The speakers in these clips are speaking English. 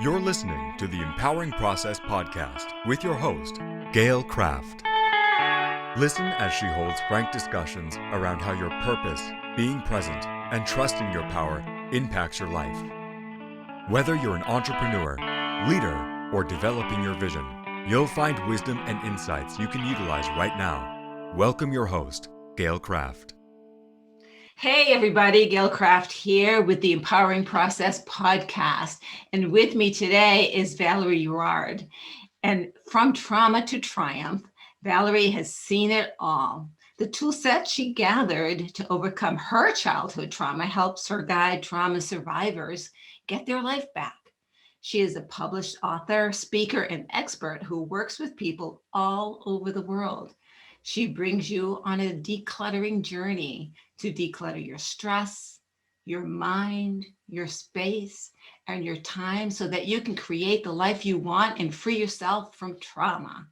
You're listening to the Empowering Process podcast with your host, Gail Kraft. Listen as she holds frank discussions around how your purpose, being present, and trusting your power impacts your life. Whether you're an entrepreneur, leader, or developing your vision, you'll find wisdom and insights you can utilize right now. Welcome your host, Gail Kraft. Hey everybody, Gail Kraft here with the Empowering Process podcast. And with me today is Valerie Huard. And from trauma to triumph, Valerie has seen it all. The tool set she gathered to overcome her childhood trauma helps her guide trauma survivors get their life back. She is a published author, speaker, and expert who works with people all over the world. She brings you on a decluttering journey to declutter your stress, your mind, your space, and your time so that you can create the life you want and free yourself from trauma.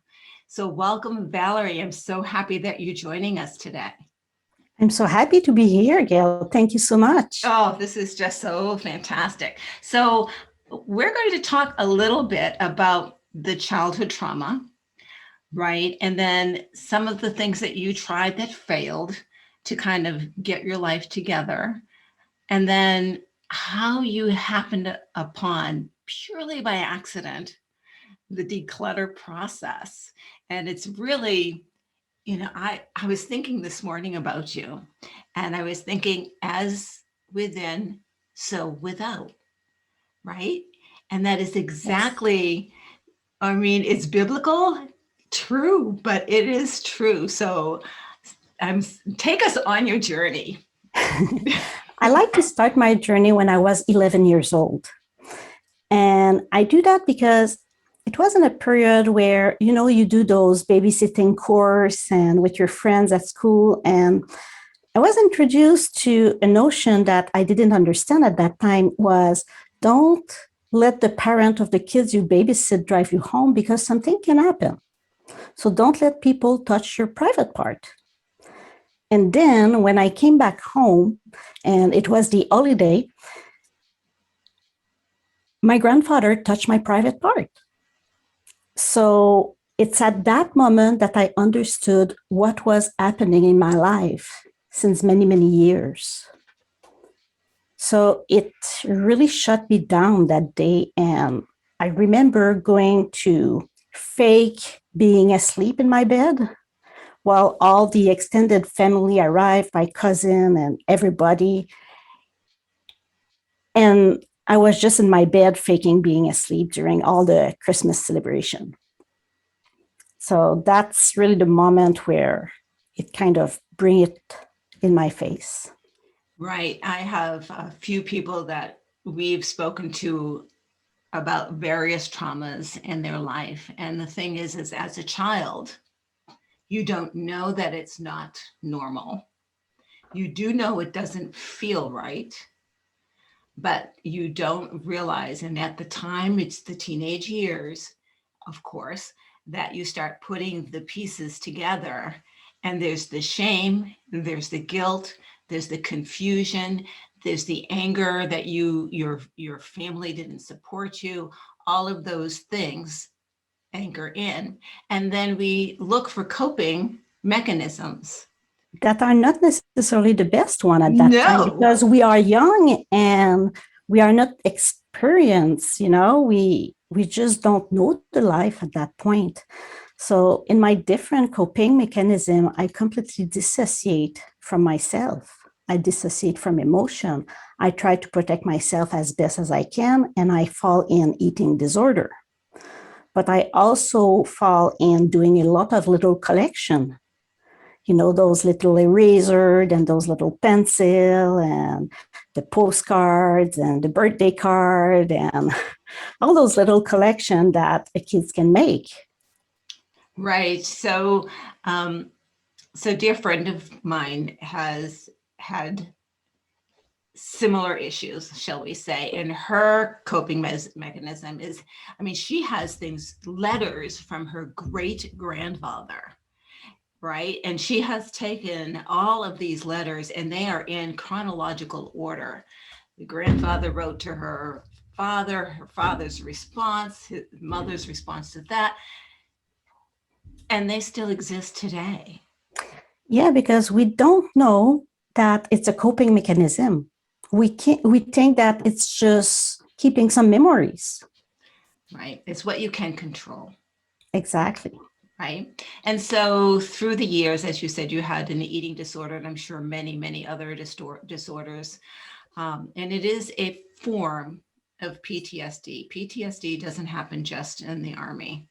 So welcome, Valerie. I'm so happy that you're joining us today. I'm so happy to be here, Gail. Thank you so much. Oh, this is just so fantastic. So we're going to talk a little bit about the childhood trauma, right? And then some of the things that you tried that failed to kind of get your life together. And then how you happened upon, purely by accident, the declutter process. And it's really, I was thinking this morning about you, and I was thinking as within, so without, right? And that is exactly, I mean, it's biblical, true, but it is true. So take us on your journey. I like to start my journey when I was 11 years old. And I do that because it wasn't a period where, you do those babysitting course and with your friends at school. And I was introduced to a notion that I didn't understand at that time was don't let the parent of the kids you babysit drive you home because something can happen. So don't let people touch your private part. And then when I came back home and it was the holiday, my grandfather touched my private part. So it's at that moment that I understood what was happening in my life since many, many years. So it really shut me down that day. And I remember going to fake being asleep in my bed while all the extended family arrived, my cousin and everybody. And I was just in my bed faking being asleep during all the Christmas celebration. So that's really the moment where it kind of bring it in my face. Right. I have a few people that we've spoken to about various traumas in their life. And the thing is as a child, you don't know that it's not normal. You do know it doesn't feel right, but you don't realize. And at the time, it's the teenage years, of course, that you start putting the pieces together. And there's the shame, there's the guilt, there's the confusion, there's the anger that your family didn't support you, all of those things anchor in. And then we look for coping mechanisms that are not necessarily the best one at that time because we are young and we are not experienced, we just don't know the life at that point. So in my different coping mechanism, I completely dissociate from myself. I dissociate from emotion. I try to protect myself as best as I can, and I fall in eating disorder. But I also fall in doing a lot of little collection, those little eraser and those little pencil and the postcards and the birthday card and all those little collection that a kids can make. Right. So, so dear friend of mine has had similar issues, shall we say, and her coping mechanism is, she has things, letters from her great grandfather, right? And she has taken all of these letters and they are in chronological order. The grandfather wrote to her father, her father's response, his mother's response to that, and they still exist today. Yeah, because we don't know that it's a coping mechanism. We think that it's just keeping some memories. Right? It's what you can control. Exactly. Right. And so through the years, as you said, you had an eating disorder, and I'm sure many, many other disorders. And it is a form of PTSD. PTSD doesn't happen just in the Army,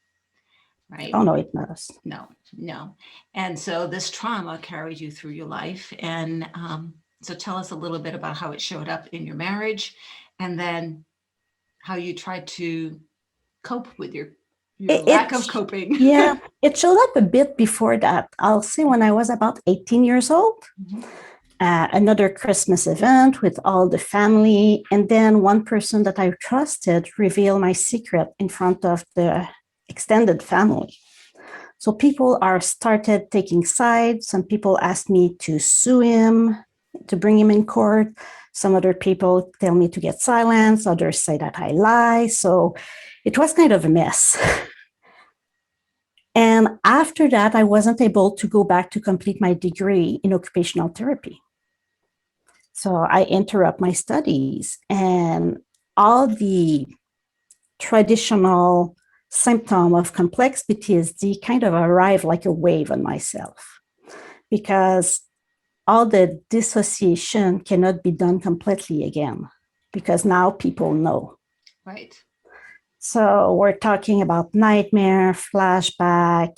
right? Oh, no, it does. No, no. And so this trauma carried you through your life. And so tell us a little bit about how it showed up in your marriage, and then how you tried to cope with your lack of coping. Yeah, it showed up a bit before that. I'll say when I was about 18 years old, another Christmas event with all the family. And then one person that I trusted revealed my secret in front of the extended family. So people are started taking sides. Some people asked me to sue him, to bring him in court. Some other people tell me to get silence. Others say that I lie. So it was kind of a mess. And after that, I wasn't able to go back to complete my degree in occupational therapy. So I interrupt my studies, and all the traditional symptom of complex PTSD kind of arrived like a wave on myself, because all the dissociation cannot be done completely again, because now people know. Right. So we're talking about nightmare, flashback,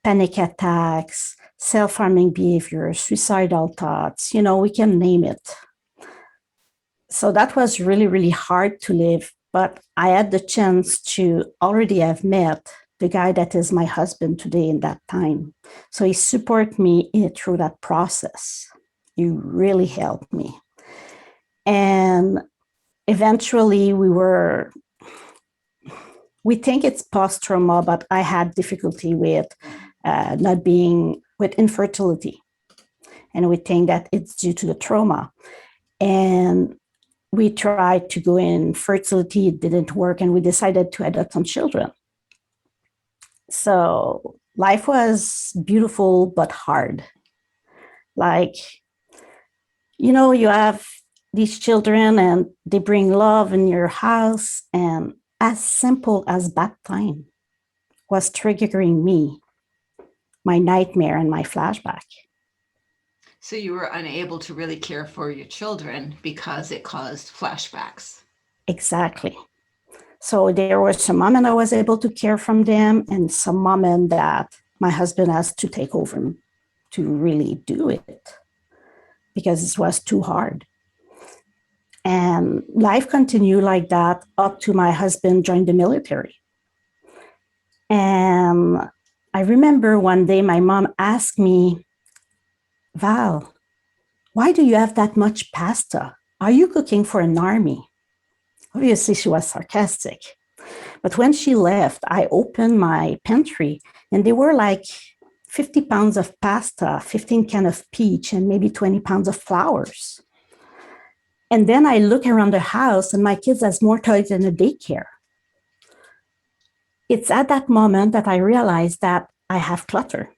panic attacks, self-harming behavior, suicidal thoughts, we can name it. So that was really, really hard to live. But I had the chance to already have met the guy that is my husband today in that time. So he supported me through that process. He really helped me. And eventually we think it's post-trauma, but I had difficulty with with infertility. And we think that it's due to the trauma. And we tried to go in fertility, it didn't work, and we decided to adopt some children. So life was beautiful, but hard. Like, you have these children and they bring love in your house, and as simple as bath time was triggering me, my nightmare and my flashback. So you were unable to really care for your children because it caused flashbacks. Exactly. So there were some moments I was able to care from them, and some moments that my husband has to take over to really do it because it was too hard. And life continued like that up to my husband joined the military. And I remember one day my mom asked me, Val, why do you have that much pasta? Are you cooking for an army? Obviously, she was sarcastic. But when she left, I opened my pantry, and there were like 50 pounds of pasta, 15 cans of peach, and maybe 20 pounds of flours. And then I look around the house, and my kids has more toys than a daycare. It's at that moment that I realized that I have clutter.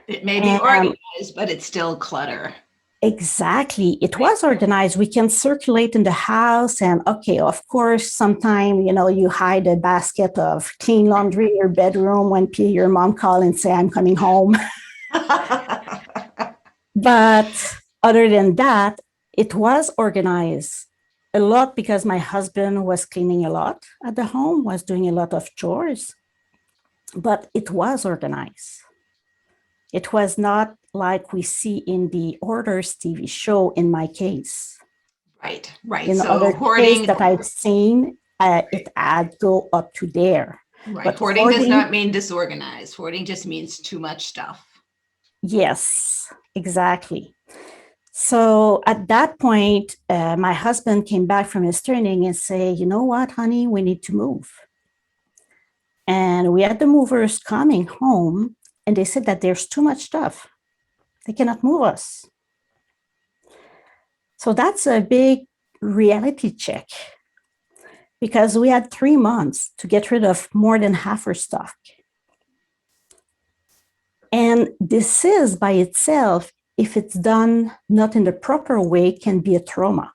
It may be organized, but it's still clutter. Exactly. It was organized. We can circulate in the house. And okay, of course, sometime, you hide a basket of clean laundry in your bedroom when your mom calls and say, I'm coming home. But other than that, it was organized a lot because my husband was cleaning a lot at the home, was doing a lot of chores, but it was organized. It was not like we see in the Hoarders TV show in my case. Right. In so other hoarding case that I've seen, it had go up to there. Right. But hoarding does not mean disorganized. Hoarding just means too much stuff. Yes, exactly. So at that point, my husband came back from his training and said, you know what, honey, we need to move. And we had the movers coming home, and they said that there's too much stuff. They cannot move us. So that's a big reality check. because we had 3 months to get rid of more than half our stock. And this is by itself, if it's done not in the proper way, can be a trauma.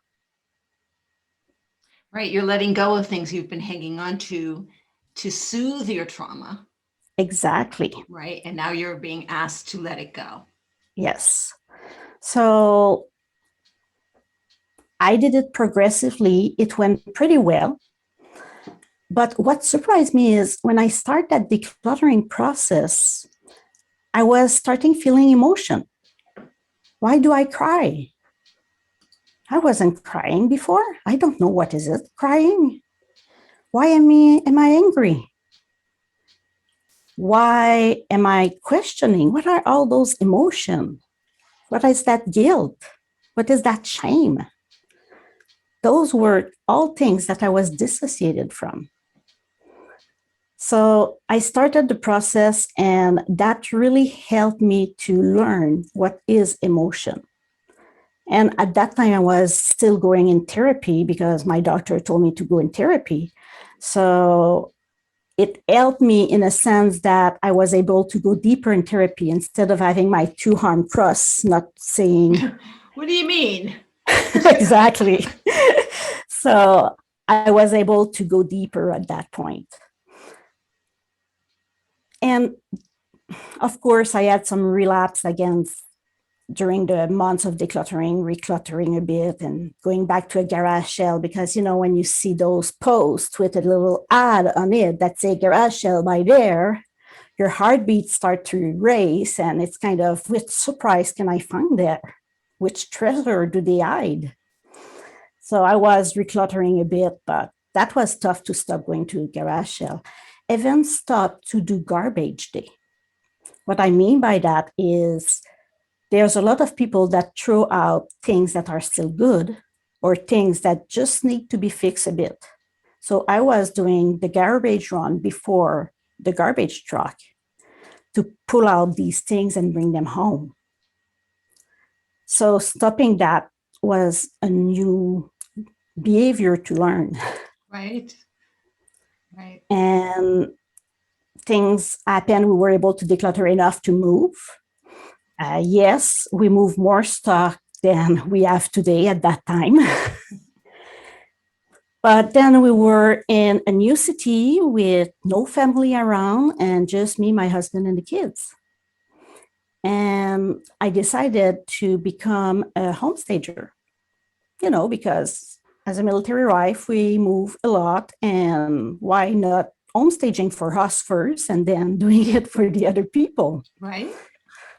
Right. You're letting go of things you've been hanging on to soothe your trauma. Exactly. Right. And now you're being asked to let it go. Yes. So I did it progressively. It went pretty well. But what surprised me is when I started that decluttering process, I was starting feeling emotion. Why do I cry? I wasn't crying before. I don't know what is it, crying. Why am I angry? Why am I questioning? What are all those emotions? What is that guilt? What is that shame? Those were all things that I was dissociated from. So I started the process, and that really helped me to learn what is emotion. And at that time, I was still going in therapy because my doctor told me to go in therapy. So it helped me in a sense that I was able to go deeper in therapy instead of having my 2-arm cross, not saying. What do you mean? Exactly. So I was able to go deeper at that point. And of course, I had some relapse again during the months of decluttering, recluttering a bit, and going back to a garage sale, because, when you see those posts with a little ad on it that say garage sale by there, your heartbeat start to race, and it's kind of, which surprise can I find there? Which treasure do they hide? So I was recluttering a bit, but that was tough to stop going to garage sale. Even stopped to do garbage day. What I mean by that is there's a lot of people that throw out things that are still good or things that just need to be fixed a bit. So I was doing the garbage run before the garbage truck to pull out these things and bring them home. So stopping that was a new behavior to learn. Right. Right. And things happened. We were able to declutter enough to move. Yes, we moved more stock than we have today at that time. But then we were in a new city with no family around and just me, my husband, and the kids. And I decided to become a homestager, because as a military wife, we move a lot, and why not homestaging for us first and then doing it for the other people? Right.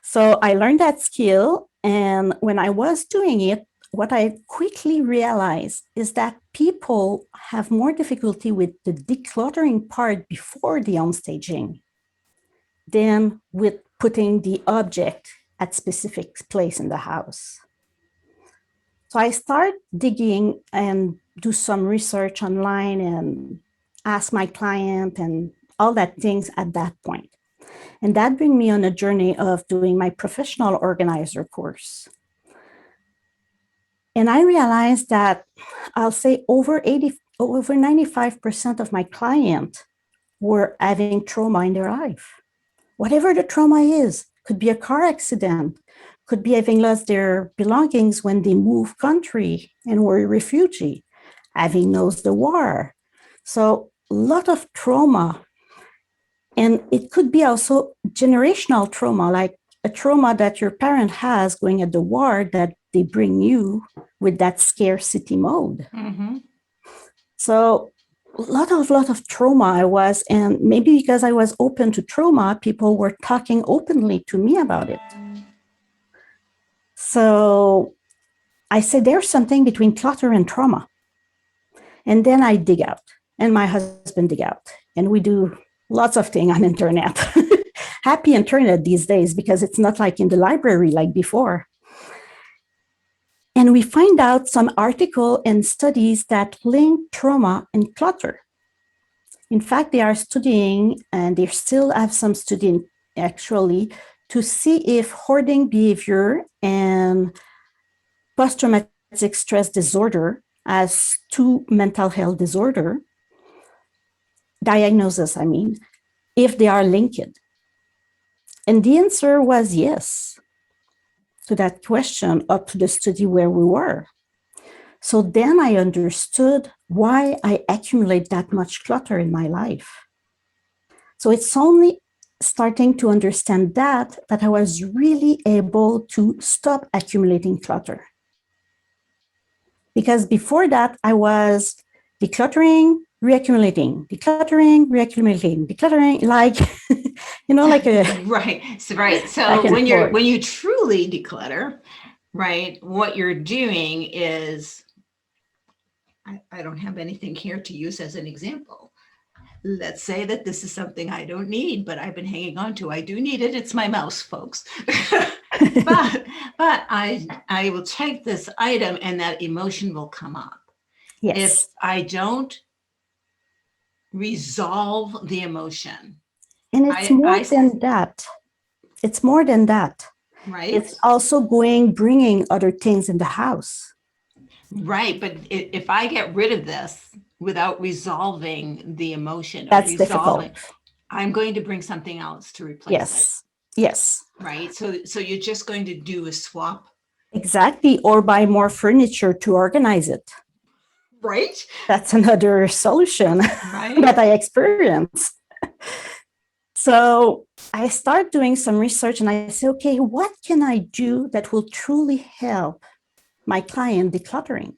So I learned that skill. And when I was doing it, what I quickly realized is that people have more difficulty with the decluttering part before the homestaging than with putting the object at specific place in the house. So I start digging and do some research online and ask my client and all that things at that point. And that brought me on a journey of doing my professional organizer course. And I realized that I'll say over 95% of my clients were having trauma in their life. Whatever the trauma is, could be a car accident, could be having lost their belongings when they moved country and were a refugee, having lost the war. So a lot of trauma. And it could be also generational trauma, like a trauma that your parent has going at the war that they bring you with that scarcity mode. Mm-hmm. So a lot of trauma I was, and maybe because I was open to trauma, people were talking openly to me about it. So I said, there's something between clutter and trauma. And then I dig out, and my husband dig out, and we do lots of things on internet. Happy internet these days, because it's not like in the library like before. And we find out some articles and studies that link trauma and clutter. In fact, they are studying, and they still have some studying actually, to see if hoarding behavior and post-traumatic stress disorder as two mental health disorder diagnosis, I mean, if they are linked. And the answer was yes to that question up to the study where we were. So then I understood why I accumulate that much clutter in my life. So it's only starting to understand that I was really able to stop accumulating clutter. Because before that, I was decluttering, reaccumulating, decluttering, reaccumulating, decluttering, like, like a right. So when you truly declutter, right, what you're doing is, I don't have anything here to use as an example. Let's say that this is something I don't need, but I've been hanging on to. I do need it. It's my mouse, folks. but I will take this item and that emotion will come up. Yes. If I don't resolve the emotion. And it's more than that. It's more than that. Right. It's also bringing other things in the house. Right. But if I get rid of this without resolving the emotion, that's difficult. I'm going to bring something else to replace it. Yes. Right. So you're just going to do a swap. Exactly. Or buy more furniture to organize it. Right. That's another solution that I experienced. So I start doing some research and I say, okay, what can I do that will truly help my client decluttering?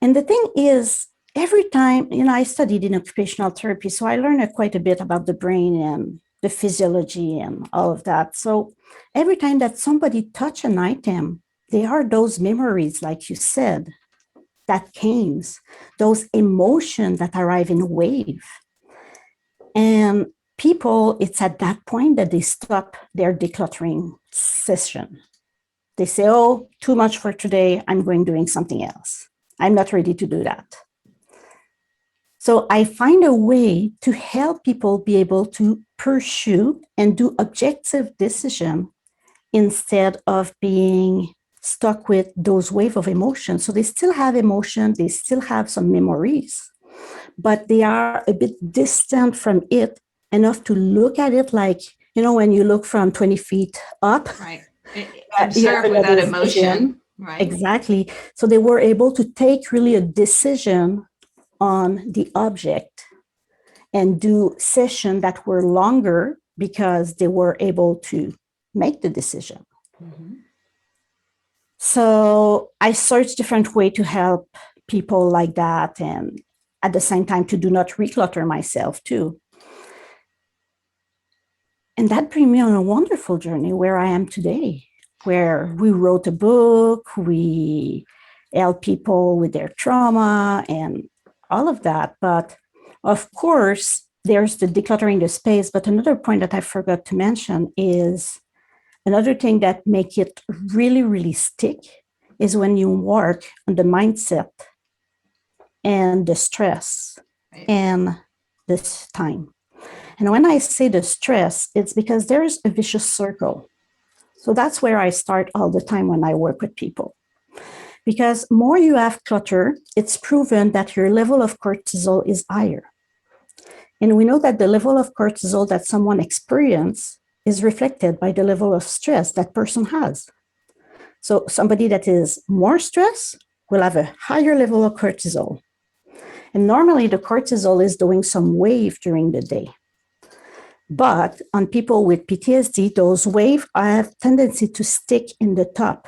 And the thing is, every time, I studied in occupational therapy, so I learned quite a bit about the brain and the physiology and all of that. So every time that somebody touch an item, there are those memories, like you said, that came, those emotions that arrive in a wave. And people, it's at that point that they stop their decluttering session. They say, oh, too much for today. I'm going doing something else. I'm not ready to do that. So I find a way to help people be able to pursue and do objective decision instead of being stuck with those wave of emotions. So they still have emotion, they still have some memories, but they are a bit distant from it enough to look at it like, when you look from 20 feet up. Right. Observe without emotion. Right. Exactly. So they were able to take really a decision on the object and do sessions that were longer because they were able to make the decision. Mm-hmm. So I searched different ways to help people like that, and at the same time to do not reclutter myself too. And that brought me on a wonderful journey where I am today, where we wrote a book, we help people with their trauma and all of that. But of course, there's the decluttering the space. But another point that I forgot to mention is another thing that make it really, really stick is when you work on the mindset and the stress and this time. And when I say the stress, it's because there's a vicious circle. So that's where I start all the time when I work with people. Because more you have clutter, it's proven that your level of cortisol is higher. And we know that the level of cortisol that someone experiences is reflected by the level of stress that person has. So somebody that is more stressed will have a higher level of cortisol. And normally the cortisol is doing some wave during the day. But on people with PTSD, those waves have tendency to stick in the top.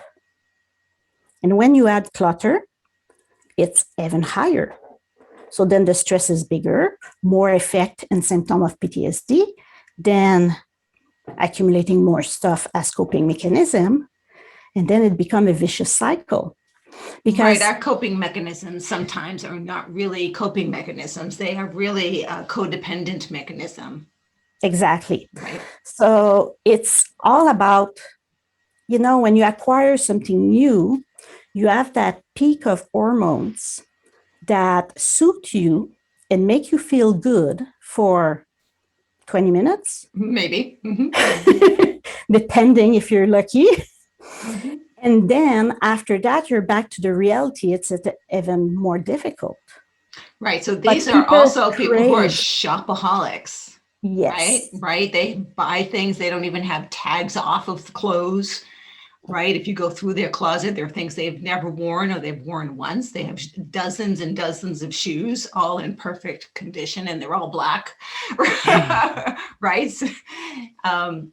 And when you add clutter, it's even higher. So then the stress is bigger, more effect and symptom of PTSD, then accumulating more stuff as coping mechanism, and then it becomes a vicious cycle. Because our coping mechanisms sometimes are not really coping mechanisms. They are really a codependent mechanism. Exactly. Right. So it's all about, when you acquire something new, you have that peak of hormones that suit you and make you feel good for 20 minutes. Maybe. Mm-hmm. Depending if you're lucky. Mm-hmm. And then after that, you're back to the reality. It's even more difficult. Right. So But these are people also people who are crave, shopaholics, right? yes, Right. They buy things. They don't even have tags off of the clothes, right? If you go through their closet, there are things they've never worn or they've worn once. They have dozens and dozens of shoes, all in perfect condition, and they're all black, right? Um,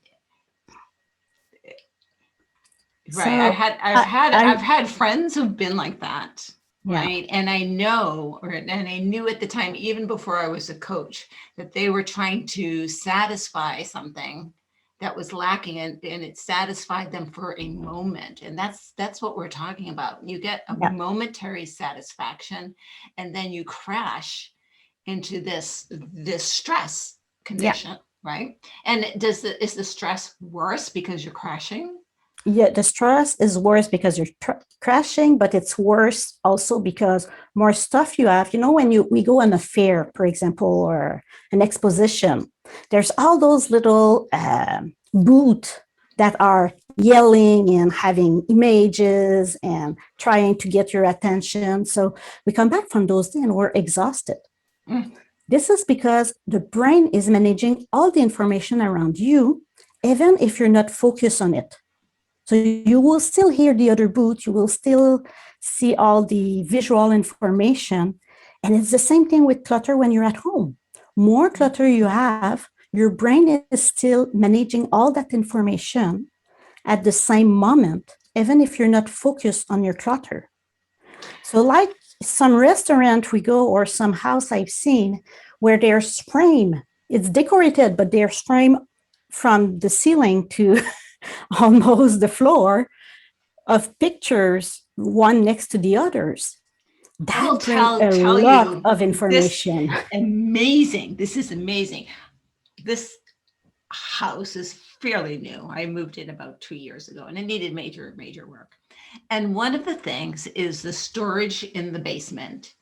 right. so I I've had friends who've been like that, yeah, right? And I know, and I knew at the time, even before I was a coach, that they were trying to satisfy something that was lacking, and it satisfied them for a moment. And that's what we're talking about. You get a yeah, momentary satisfaction, and then you crash into this stress yeah. condition, right? And is the stress worse because you're crashing? Yeah, the stress is worse because you're crashing, but it's worse also because more stuff you have. You know, when we go on a fair, for example, or an exposition, there's all those little booths that are yelling and having images and trying to get your attention. So we come back from those days and we're exhausted. Mm. This is because the brain is managing all the information around you, even if you're not focused on it. So you will still hear the other booth, you will still see all the visual information. And it's the same thing with clutter when you're at home. More clutter you have, your brain is still managing all that information at the same moment, even if you're not focused on your clutter. So like some restaurant we go or some house I've seen where there's frame, it's decorated, but there's frame from the ceiling to almost the floor of pictures, one next to the others. I will That brings a tell lot you of this information. amazing. This is amazing. This house is fairly new. I moved in about 2 years ago and it needed major work. And one of the things is the storage in the basement.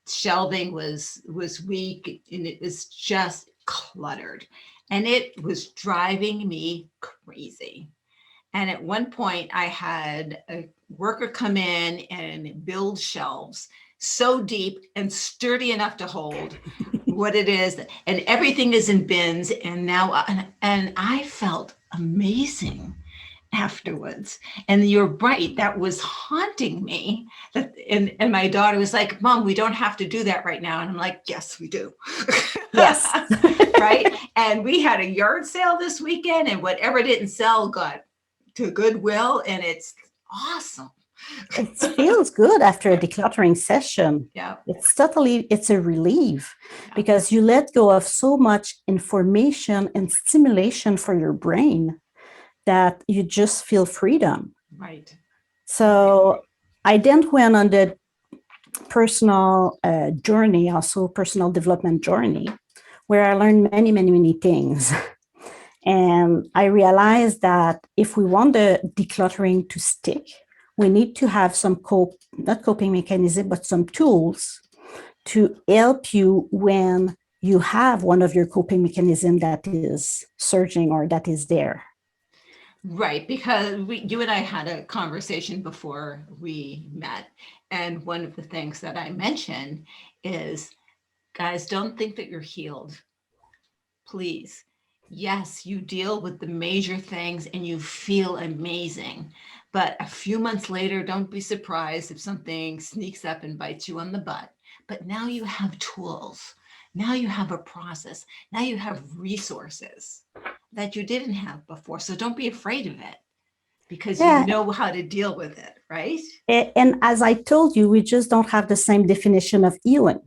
Shelving was weak and it was just cluttered. And it was driving me crazy. And at one point, I had a worker come in and build shelves so deep and sturdy enough to hold what it is, and everything is in bins. And now, and I felt amazing afterwards. And you're right, that was haunting me. And my daughter was like, "Mom, we don't have to do that right now." And I'm like, "Yes, we do." Yes. Right. And we had a yard sale this weekend, and whatever didn't sell got to Goodwill, and it's awesome. It feels good after a decluttering session. Yeah. It's a relief Yeah. because you let go of so much information and stimulation for your brain that you just feel freedom. Right. So I then went on the personal journey, also personal development journey, where I learned many things. And I realized that if we want the decluttering to stick, we need to have some not coping mechanism, but some tools to help you when you have one of your coping mechanism that is surging or that is there. Right, because you and I had a conversation before we met, and one of the things that I mentioned is, guys, don't think that you're healed. Please. Yes, you deal with the major things and you feel amazing. But a few months later, don't be surprised if something sneaks up and bites you on the butt. But now you have tools. Now you have a process. Now you have resources that you didn't have before. So don't be afraid of it because you Yeah. know how to deal with it, right? And as I told you, we just don't have the same definition of healing.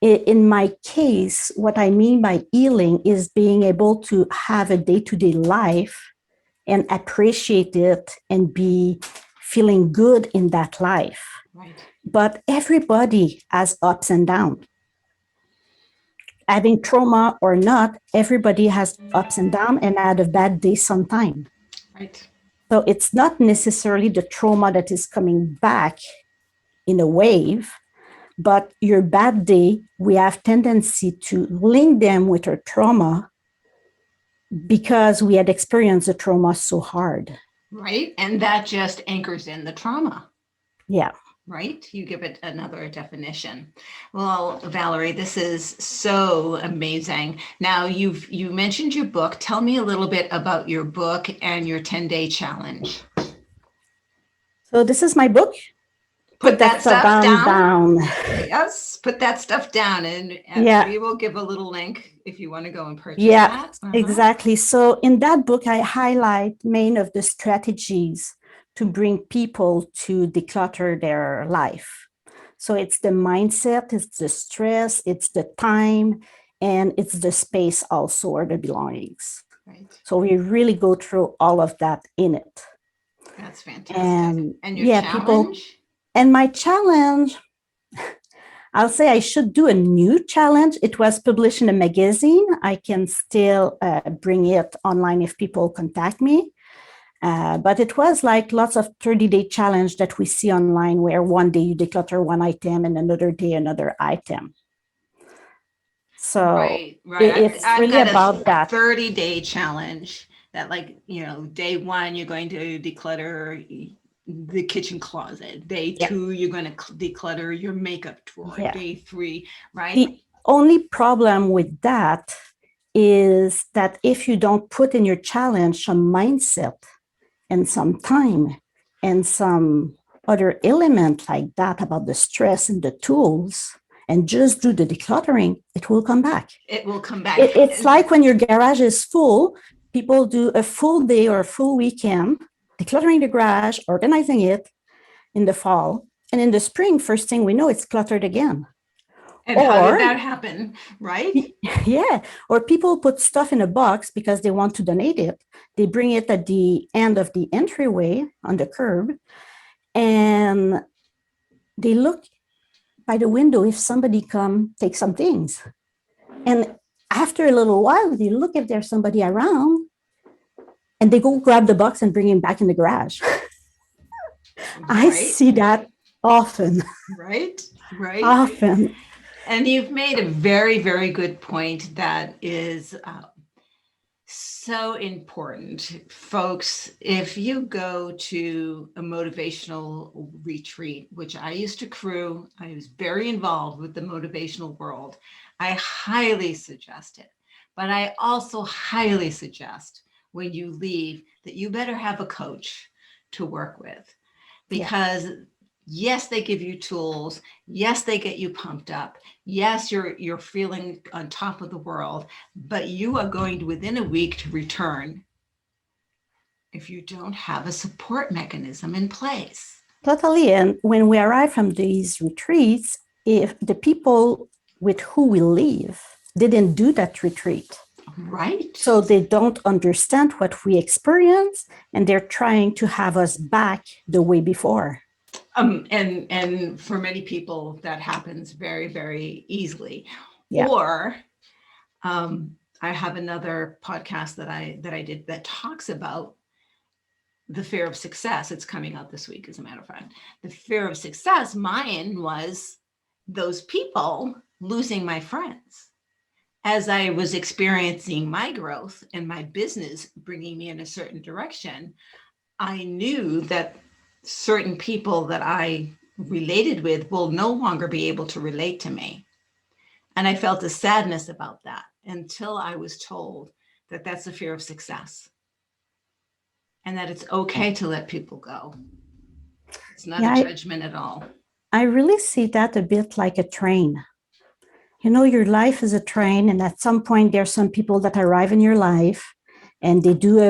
In my case, what I mean by healing is being able to have a day-to-day life and appreciate it and be feeling good in that life. Right. But everybody has ups and downs. Having trauma or not, everybody has ups and downs and had a bad day sometime. Right. So it's not necessarily the trauma that is coming back in a wave, but your bad day, we have tendency to link them with our trauma because we had experienced the trauma so hard. Right. And that just anchors in the trauma. Yeah. right? You give it another definition. Well, Valerie, this is so amazing. Now you mentioned your book. Tell me a little bit about your book and your 10-day challenge. So this is my book. Put that stuff down. Yes, put that stuff down, and Yeah. we will give a little link if you want to go and purchase Yeah, that. exactly. So in that book, I highlight main of the strategies to bring people to declutter their life. So it's the mindset, it's the stress, it's the time, and it's the space also, or the belongings. Right. So we really go through all of that in it. That's fantastic. And your challenge? And my challenge, I'll say I should do a new challenge. It was published in a magazine. I can still bring it online if people contact me. But it was like lots of 30-day challenge that we see online where one day you declutter one item and another day another item. So right. It's really about that 30-day challenge that, like, day one, you're going to declutter the kitchen closet. Day two, you're going to declutter your makeup drawer. Day three, right? The only problem with that is that if you don't put in your challenge some mindset and some time and some other element like that about the stress and the tools, and just do the decluttering, it will come back. It will come back. It's like when your garage is full, people do a full day or a full weekend decluttering the garage, organizing it in the fall. And in the spring, first thing we know, it's cluttered again. And how did that happen, right? Yeah. Or people put stuff in a box because they want to donate it. They bring it at the end of the entryway on the curb, and they look by the window if somebody come take some things. And after a little while, they look if there's somebody around, and they go grab the box and bring him back in the garage. I see that often. Right. Often. And you've made a very, very good point that is so important. Folks, if you go to a motivational retreat, which I used to crew, I was very involved with the motivational world, I highly suggest it. But I also highly suggest when you leave that you better have a coach to work with, because yes, they give you tools. Yes, they get you pumped up. Yes, you're feeling on top of the world, but you are going to, within a week, to return if you don't have a support mechanism in place. Totally. And when we arrive from these retreats, if the people with who we leave didn't do that retreat, right? So they don't understand what we experience, and they're trying to have us back the way before. And for many people, that happens very, very easily. Yeah. Or I have another podcast that I did that talks about the fear of success. It's coming out this week, as a matter of fact. The fear of success, mine was those people losing my friends. As I was experiencing my growth and my business bringing me in a certain direction, I knew that certain people that I related with will no longer be able to relate to me. And I felt a sadness about that until I was told that that's a fear of success and that it's okay to let people go. It's not a judgment at all. I really see that a bit like a train. Your life is a train, and at some point there's some people that arrive in your life and they do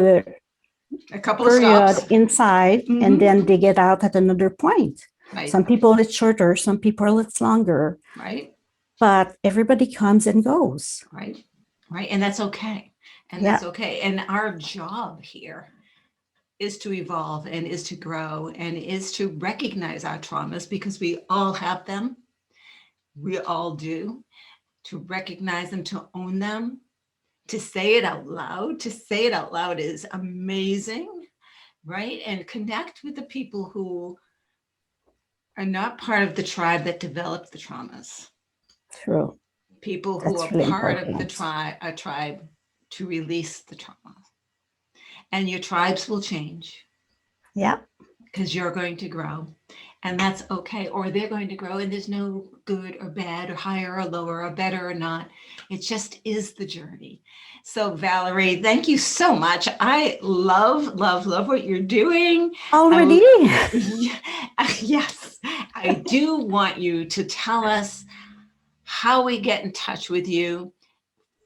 a couple of stops inside, and then they get out at another point. Right. Some people it's shorter, some people it's longer. Right. But everybody comes and goes. Right. And that's okay. And that's okay. And our job here is to evolve and is to grow and is to recognize our traumas, because we all have them. We all do. To recognize them, to own them, to say it out loud. To say it out loud is amazing, right? And connect with the people who are not part of the tribe that developed the traumas. True. People who are really part of the tribe to release the trauma. And your tribes will change. Yeah. Because you're going to grow. and that's okay. Or they're going to grow, and there's no good or bad or higher or lower or better or not. It just is the journey. So Valerie, thank you so much. I love what you're doing. Already? Yes, I do want you to tell us how we get in touch with you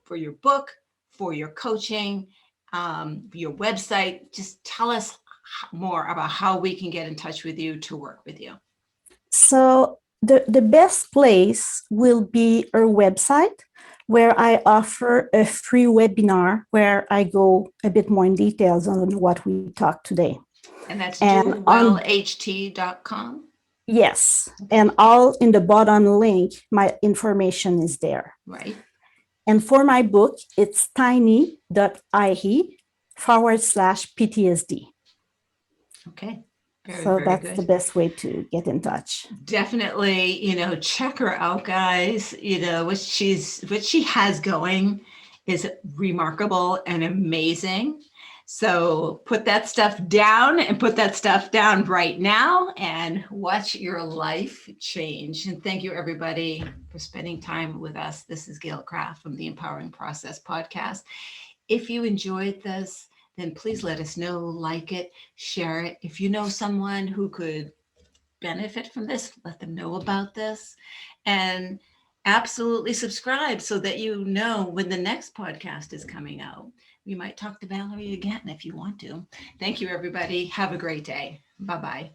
for your book, for your coaching, your website. Just tell us more about how we can get in touch with you to work with you. So the best place will be our website, where I offer a free webinar where I go a bit more in details on what we talked today. And that's dowellht.com? Yes. And all in the bottom link, my information is there. Right. And for my book, it's tiny.ie/PTSD. Okay. So that's good. The best way to get in touch. Definitely, check her out, guys. What she has going is remarkable and amazing. So put that stuff down right now and watch your life change. And thank you, everybody, for spending time with us. This is Gail Craft from the Empowering Process podcast. If you enjoyed this, then please let us know, like it, share it. If you know someone who could benefit from this, let them know about this. And absolutely subscribe so that you know when the next podcast is coming out. We might talk to Valerie again if you want to. Thank you, everybody. Have a great day. Bye-bye.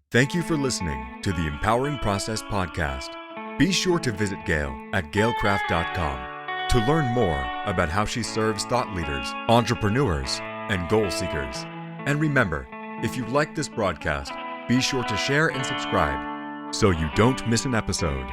Thank you for listening to the Empowering Process podcast. Be sure to visit Gail at gailcraft.com to learn more about how she serves thought leaders, entrepreneurs, and goal seekers. And remember, if you like this broadcast, be sure to share and subscribe so you don't miss an episode.